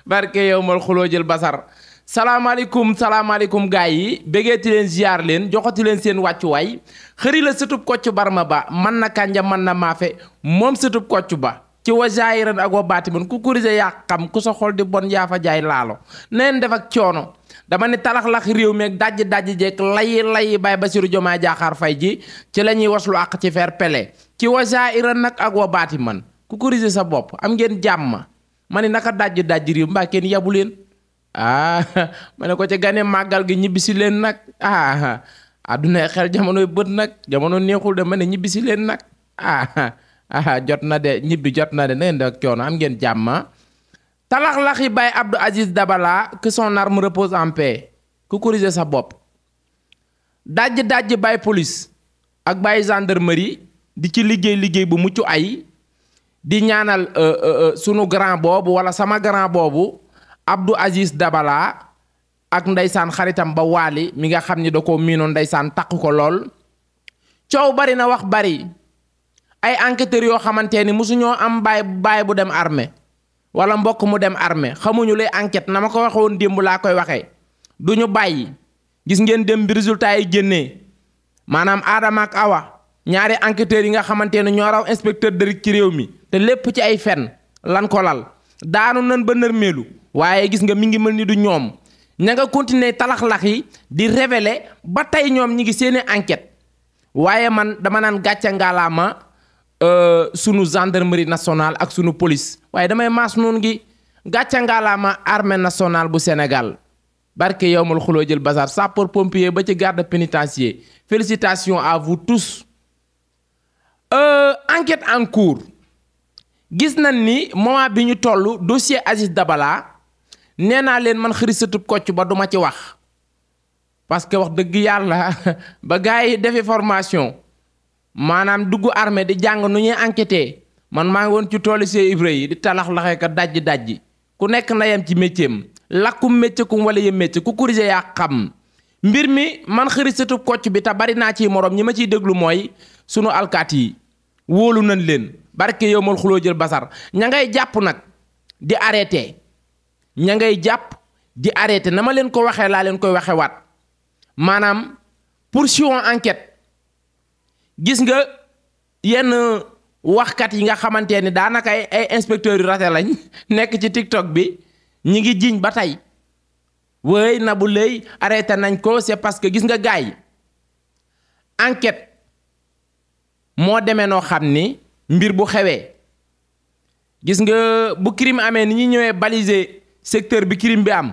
barke yow mal xuloo jël basar. salaamaaleykum gaay yi bégeeti leen ziar leen joxati leen seen wàccuwaay xëri la sëtub Kocc Barma ba man na kànja man na maafe moom sëtub Kocc ba ci wa jaayiran ak wa baatiman ku kurise yaa xam ku sa xol di bon yaa fa jaay laalo neen def ak coono dama ne talax-lax réew meeg dajji jekk layi bay Bassirou Diomaye Diakhar Faye ji ci la ñuy waslu àq ci fair play ci wa jaayiran nag ak wa baatiman ku kurise sa bopp am ngeen jàmm ma ne naka dajji réew mbaa kenn yabu leen ma ne ko ca gane màggal gi ñibbisi leen nag adduna xel jamonoy bët nag jamono neexul de ma ne ñibbisi leen nag jot na de ñibbi jot na de na ngeen ak coono am ngeen jàmm talax-laxi Baye Abdou Aziz Dabala que son arme repose en paix ku corriger sa bopp dajj Baye police ak Baye gendarmerie di ci liggéey bu mucc ay di ñaanal sunu grand boobu wala sama grand boobu Abdou Aziz Dabala ak ndeysaan xaritam ba waali mi nga xam ni da ko miinoon ndeysaan takk ko lool coow bari na wax bari ay enquêteurs yoo xamante ni mosuñoo am baay bu dem armée wala mbokk mu dem armée xamuñu lay enquête na ma ko waxoon démb laa koy waxee duñu bàyyi gis ngeen dem bi résultat yi génnee maanaam Adama ak Awa ñaari enquêteurs yi nga xamante ne ñoo raw inspecteur dërik ci réew mi te lépp ci ay fen lan ko lal daanu nan ba nërmeelu waaye gis nga mi ngi mel ni du ñoom ña nga continuer talax-lax yi di révéler ba tey ñoom ñi ngi seeni enquête waaye man dama naan gàcce ngaalaama sunu gendarmerie nationale ak sunu police waaye damay maas noonu gi gàcce ngaalaama armée nationale bu Sénégal barke yow mal xuloo jël bazar sapeur pompier ba ci garde pénitentiaire félicitations à vous tous. Enquête en cours gis nañ ni moment bi ñu toll dossier Aziz Dabala nee naa leen man xëri sëtub Kocc ba duma ci wax parce que wax dëgg yàlla ba gars yi defi formation maanaam dugg armée di jàng nu ñuy enquêter man maa ngi woon ci toolu see Ibra yi di talax-laxee ka dajji ku nekk na yem ci métier am lakkum métier kum wala yem métier ku corriger yaa xam mbir mi man xëri sëtub Kocc bi te bari naa ciy morom ñi ma ciy déglu mooy sunu alkaat yi wóolu nañ leen barke yow mal xuloo jël basar ña ngay jàpp nag di arrêté ña ngay jàpp di arrêté na ma leen ko waxee laa leen koy waxe waat maanaam poursuivons enquête gis nga yenn waxkat yi nga xamante ni daanaka ay inspecteurs yu rate lañ nekk ci TikTok bi ñi ngi jiñ ba tey wéy na bu lay arrêté nañ ko c'est parce que gis nga gars yi enquête moo demee noo xam ni mbir bu xewee gis nga bu crime amee ni ñuy ñëwee baliser secteur bi crime bi am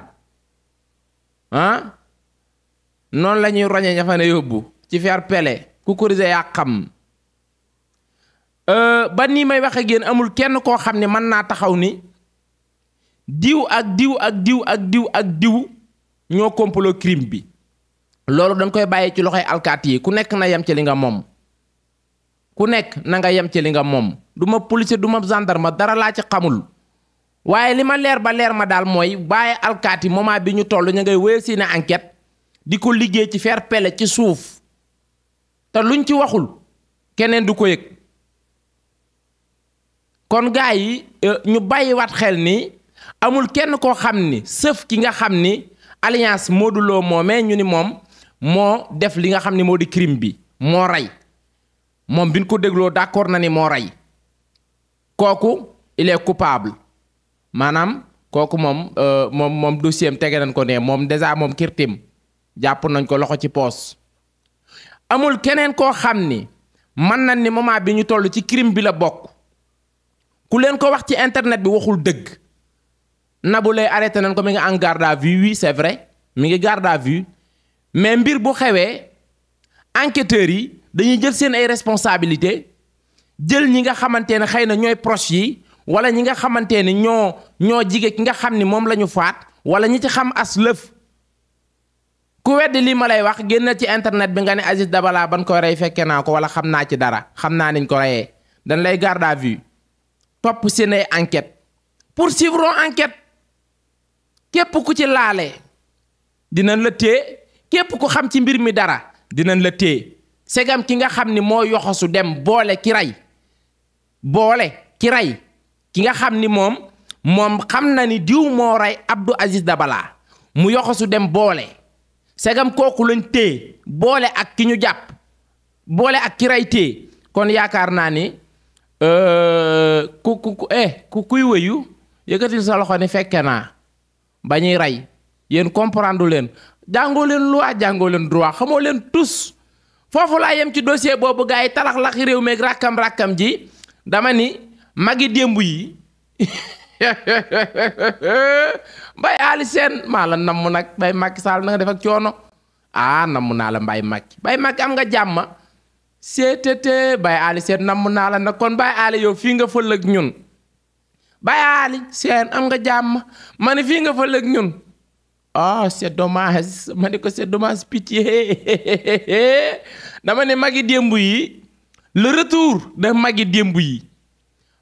noonu la ñuy roñee ña fa ne yóbbu ci fair play ku corriger yaa xam ba nii may waxe génn amul kenn koo xam ne mën naa taxaw ni diw ak diw ñoo complot crime bi loolu dañ koy bàyyi ci loxoy alkaati yi ku nekk na yem ci li nga moom ku nekk na nga yem ci li nga moom du ma policier du ma gendarme dara laa ci xamul waaye li ma leer ba leer ma daal mooy bàyyi alkaati moment bi ñu toll ñu ngay wéyal seeni enquête di ko liggéey ci fair play ci suuf te luñ ci waxul keneen du ko yëg kon gaa yi ñu bàyyiwaat xel ni amul kenn koo xam ni sëf ki nga xam ni alliance Modou Lo moomee ñu ni moom moo def li nga xam ni moo di crime bi moo rey moom bi ñu ko dégloo d'accord na ni moo rey kooku il est coupable maanaam kooku moom dossier am tege nañ ko ne moom déjà moom kirtim jàpp nañ ko loxo ci poos amul keneen koo xam ni mën nañ ni moment bi ñu toll ci crime bi la bokk ku leen ko wax ci internet bi waxul dëgg Nabou Leye arrêté nañ ko mi ngi en garde à vue oui c'est vrai mi ngi garde à vue mais mbir bu xewee enquêteurs yi dañuy jël seen ay responsabilité jël ñi nga xamante ne xëy na ñooy proche yi wala ñi nga xamante ne ñoo jige ki nga xam ni moom la ñu faat wala ñi ci xam as lëf ku weddi lii ma lay wax génnal ci internet bi nga ne Aziz Dabala ban ko rey fekke naa ko wala xam naa ci dara xam naa niñ ko reyee dañ lay garde à vue topp seen ay enquête poursuivre enquête képp ku ci laale dinañ la téye képp ku xam ci mbir mi dara dinañ la téye segam ki nga xam ni moo yoxosu dem boole ki rey ki nga xam ni moom xam na ni diw moo rey Abdou Aziz Dabala mu yoxosu dem boole segam kooku lañ téye boole ak ki ñu jàpp boole ak ki rey téye kon yaakaar naa ni kuy wëyu yëkkatil sa loxo ni fekke naa ba ñuy rey yéen comprendre leen jàngoo leen loi jàngoo leen droit xamoo leen tous foofu laa yem ci dossier boobu gars yi talax-laxi réew meeg rakkam ji dama ni magi démb yi Mbaye Ali Sène maa la namm nag Mbaye Macky Sall na nga def ak coono namm naa la Mbaye Macky am nga jàmm seetete Mbaye Ali Sène namm naa la nag kon Mbaye Ali yow fii nga fël ak ñun Mbaye Ali Sène am nga jàmm ma ne fii nga fël ak ñun c'est dommage ma ne ko c'est dommage pitié dama ne magi démb yi le retour de magi démb yi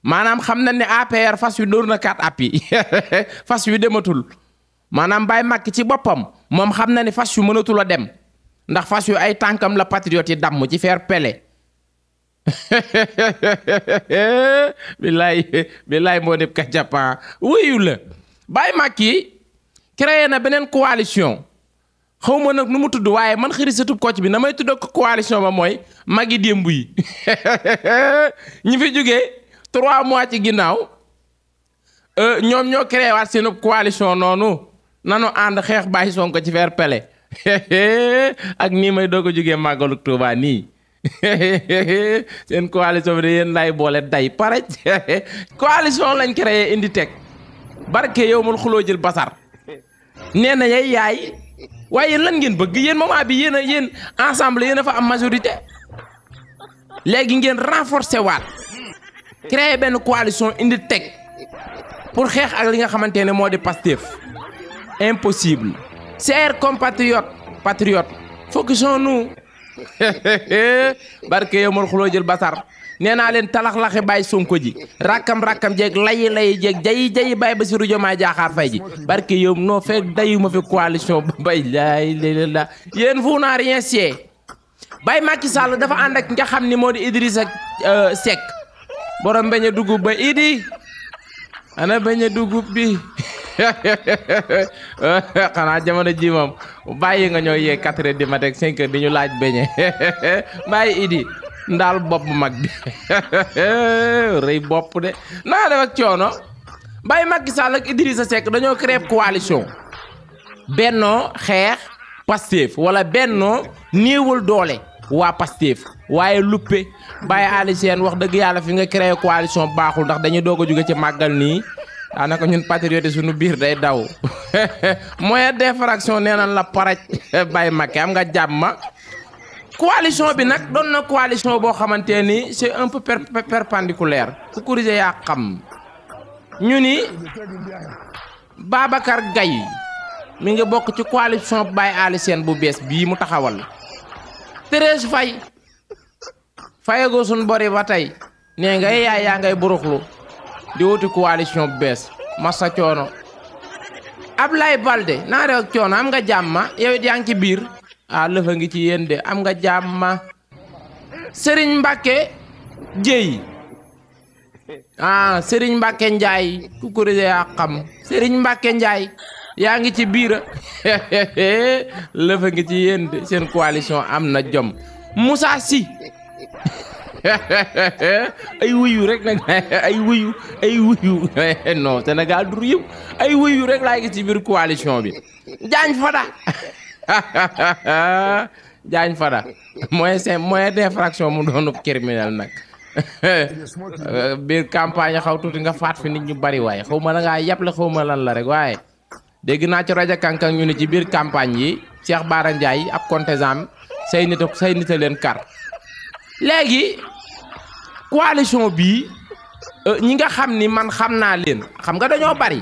maanaam xam na ne APR fas wi dóor na 4 appuis fas wi dematul maanaam Mbaye Macky ci boppam moom xam na ne fas wi mënatul a dem ndax fas wi ay tànkam la patriote yi damm ci faire pele billaay moo def ka Japan wuyu la Mbaye Macky créé na beneen coalition xaw ma nag nu mu tudd waaye man xërisatub Kocc bi na may tudd ko coalition ba mooy magi démb yi ñi fi jógee 3 mois ci ginnaaw ñoom ñoo créé waat seen coalition noonu nanu ànd xeex bàyyi Sonko ci faire pele ak nii may doog a jógee màggalu Tuuba nii seen coalition bi de yéen lay boole day pare coalition lañ créé indi teg barke yow mul xuloo jël basar nee na yaay waaye yéen lan ngeen bëgg yéen moment bi yéen ensemble yéen a fa am majorité léegi ngeen renforcer waat créer benn coalition indi teg pour xeex ak li nga xamante ne moo di Pastef impossible chers compatriotes focusons-nous barke yow mal xuloo jël basar nee naa leen talax-laxe bàyyi Sonko ji rakkam jeeg layi jeeg jayi bàyyi Bassirou Diomaye Diakhar Faye ji barke yow noo fekk dayu ma fi coalition bay laay la yéen vous n'avez rien sié Baye Macky Sall dafa ànd ak nga xam ni moo di Idrissa Seck borom beñe dugub ba idi ana beñe dugub bi xanaa jamono ji moom bàyyi nga ñoo yee 4 heures du matin 5 heures di ñu laaj beñe bàyyi idi ndaal bopp mag bi rëy bopp de naa def ak coono Baye Macky Sall ak Idrissa Seck dañoo créer coalition bennoo xeex Pastef wala bennoo néewul doole waa Pastef waaye luppe Baye Ali Sène wax dëgg yàlla fi nga créer coalition baaxul ndax dañuy doog a jóge ci màggal nii daanaka ñun patriote suñu biir day daw moyen d'infraction nee nañ la paraj Baye Macky am nga jàmm coalition bi nag doon na coalition boo xamante ni c'est un peu perpendiculaire ku corriger yaa xam ñu ni Babacar Gaye mi ngi bokk ci coalition Baye Ali Sène bu bees bii mu taxawal Thérèse Faye fayagoo suñ bori ba tey nee nga yaa ngay buruxlu di wuti coalition bu bees massa coono Ablaye Balde naa rew coono am nga jàmma yow it yaa ngi ci biir lëfa ngi ci yéen de am nga jàmma Serigne Mbacke Dieye Serigne Mbacke Ndiaye ku corrigé yaa xam Serigne Mbacke Ndiaye yaa ngi ci biir lëfa ngi ci yéen de seen coalition am na jom Moussa Sy ay wuyu rek nag ay wuyu non Sénégal du réew ay wuyu rek laay gis ci biir coalition bi Diagne Fada moyen d'infraction mu doon criminel nag biir campagne xaw tuuti nga faat fi nit ñu bari waaye xaw ma la ngaa yàpp la xaw ma lan la rek waaye dégg naa ci rajo Kankan ñu ne ci biir campagne yi Cheikh Bara Ndiaye ab contestant say nit a leen kar léegi coalition bii ñi nga xam ni man xam naa leen xam nga dañoo bari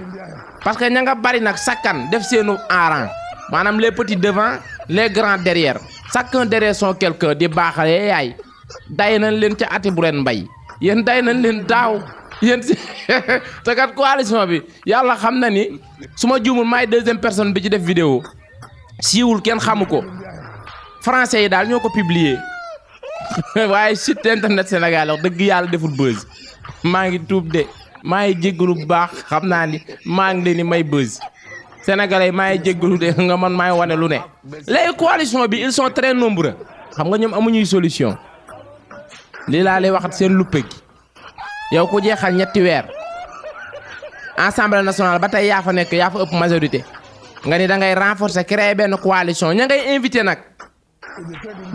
parce que ña nga bari nag sakkan def seenu rang maanaam les petits devant les grands derrière chacun derrière son quelqu'un di baaxalee yaay day nañ leen ca ati bu ren mbay yéen day nañ leen daaw yéen si te kat coalition bi yàlla xam na ni su ma juumul maay 2e personne bi ci def vidéo siiwul kenn xamu ko français yi daal ñoo ko publier waaye site internet Sénégal wax dëgg yàlla deful buzz maa ngi tuub de maa ngi jéggalu bu baax xam naa ni maa ngi leen di may buzz sénégalais maa ngi jéggalu de nga man maay wane lu ne. léegi coalition bi ils sont très nombreux xam nga ñoom amuñuy solution lii laa lay waxat seen luppe gi yow ku jeexal ñetti weer assemblée nationale ba tey yaa fa nekk yaa fa ëpp majorité nga ni da ngay renforcer créer benn coalition ña ngay invité nag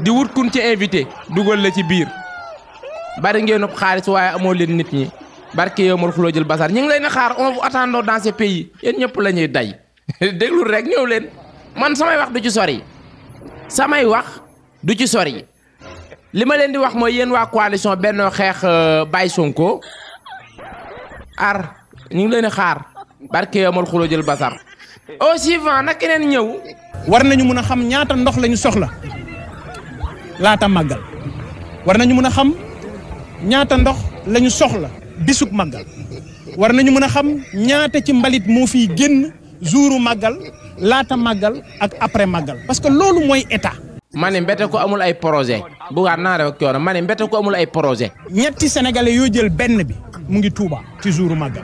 di wut kun ci invité dugal la ci biir bari ngeen ëpp xaalis waaye amoo leen nit ñi barke yow mar xuloo jël basar ñu ngi leen di xaar on vous attend dans ce pays yéen ñëpp la ñuy day déglu rek ñëw leen man samay wax du ci sori li ma leen di wax mooy yéen waa coalition Benno Xeex Baye Sonko ar ñu ngi leen di xaar barke yow mar xuloo jël basar au suivant nag keneen ñëw. war nañu mën a xam ñaata ndox lañu soxla laata màggal war nañu mën a xam ñaata ndox lañu soxla bisub màggal war nañu mën a xam ñaata ci mbalit moo fiy génn jouru màggal laata màggal ak après màggal parce que loolu mooy état. ma ne mbete ko amul ay projet bugaat naa def ak coono ma ne mbete ko amul ay projet. ñetti sénégalais yoo jël benn bi mu ngi Touba ci jouru màggal.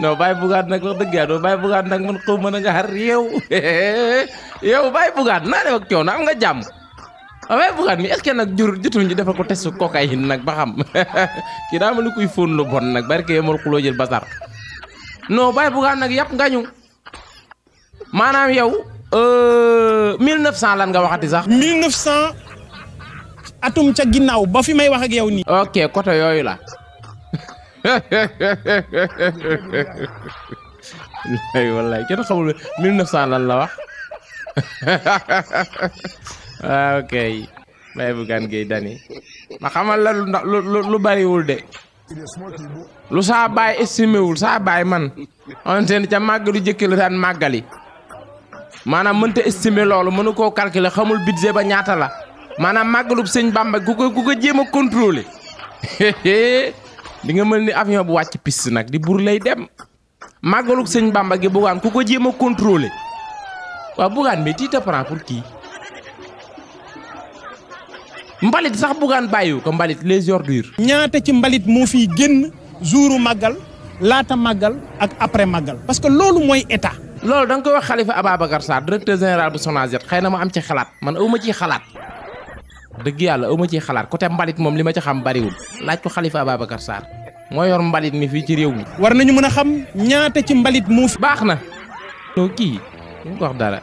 non Baye Bougane nag wax dëgg yàlla Baye Bougane nag man xaw ma na nga xar yow Baye Bougane naa def ak coono am nga jàmm Baye Bougane mi est-ce que nag jotul ñu defal ko test cocaïne nag ba xam kii daa ma ni kuy fóon lu bon nag barke yow xuloo jël basar non Baye Bougane nag yàpp nga ñu maanaam yow 1900 lan nga waxati sax. 1900 atum ca ginnaaw ba fi may wax ak yow nii. ok côté yooyu la. wallaay kenn xamul 1900 lan la wax waaw ok Baye Bougane Gueye Dany ma xamal la lu bariwul de lu saa baay estimé wul saa baay man xamante ne ca màggalu jëkk la daan màggali maanaam mënta estimé loolu mënu koo calculer xamul budget ba ñaata la maanaam màggalub sëñ Bamba ku ko jéem a contrôler di nga mel ni avion bu wàcc piste nag di bur lay dem màggalug sëñ Bamba gi Bougane ku ko jéem a contrôler waaw Bougane mais tu te prends pour qui mbalit sax Bougane bàyyiwu ko mbalit les ordures. ñaata ci mbalit moo fiy génn jouru màggal laata màggal ak après màggal parce que loolu mooy état. loolu da nga koy wax Khalifa Ababacar Sarr directeur général bu SONAGED xëy na ma am ci xalaat man aw ma ciy xalaat dëgg yàlla aw ma ciy xalaat côté mbalit moom li ma ci xam bariwul laaj ko Khalifa Ababacar Sarr moo yor mbalit mi fii ci réew mi. war nañu mën a xam ñaata ci mbalit moo fi. baax na. non kii ñu ko wax dara.